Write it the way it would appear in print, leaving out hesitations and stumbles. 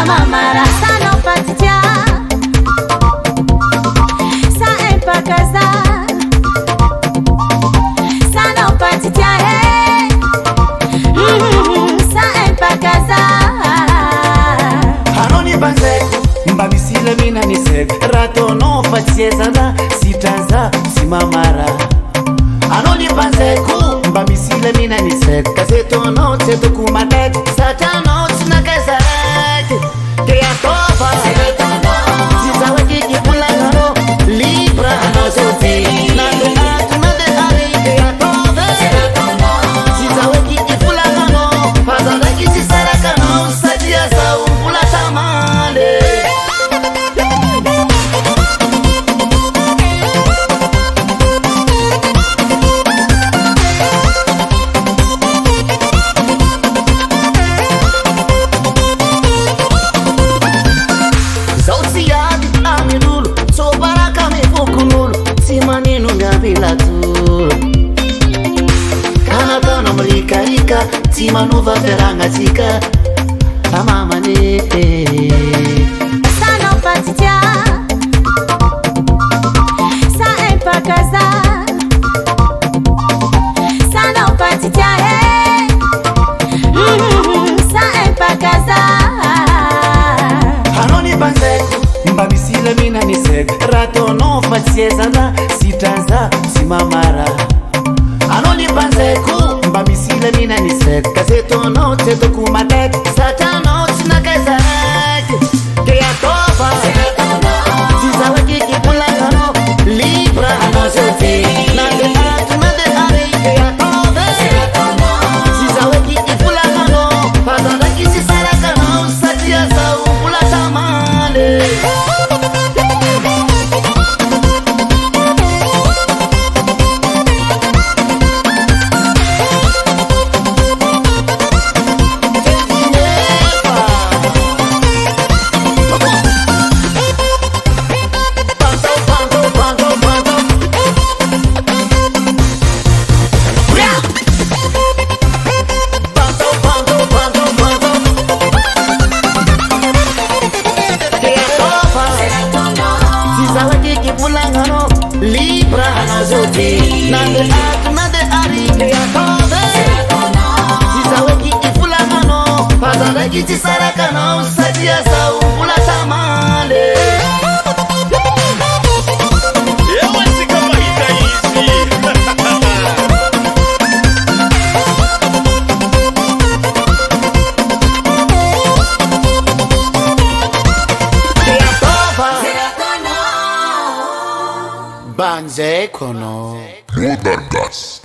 Samamara, ça non pas titia. Ça aime pas casa. Ça non pas titia. Ça aime pas casa. Hanoni banzeku, mbamisile mina niseku. Rato no fatieza la sitaza simamara. Hanoni banzeku, mbamisile mina niseku. Kazeto no teto kumatek, satano tina kezarek. Kaya tofa, zizawe kiki pulangano, libra no zoti. Nande atu nande ari, kaya tofa. Zizawe kiki pulangano, pazanda kisi sarakano, sadia sa umpula tamale. Timanuva veranga tika amama ne Ça non pas titia. Ça aime pas casa. Ça non pas titia. Ça aime pas casa. Hanoni banzeku mbamisile mina niseku. Rato no fatieza la sitaza simamara. Hanoni banzeku mbamisile mina niseku. Kazeto no teto kumatek, satano tina kezarek. Kaya tofa, zizawe kiki pulangano, libra no zoti. Nande atu nande ari, kaya tofa. Zizawe kiki pulangano, pazanda kisi sarakano, sadia sa umpula tamale. Libra no zoti. Nande atu nande ari, kaya tofa. Zizawe kiki fulangano, pazanda kiti sarakano, sadia sa umpula tamale. Banze kono. More than guts.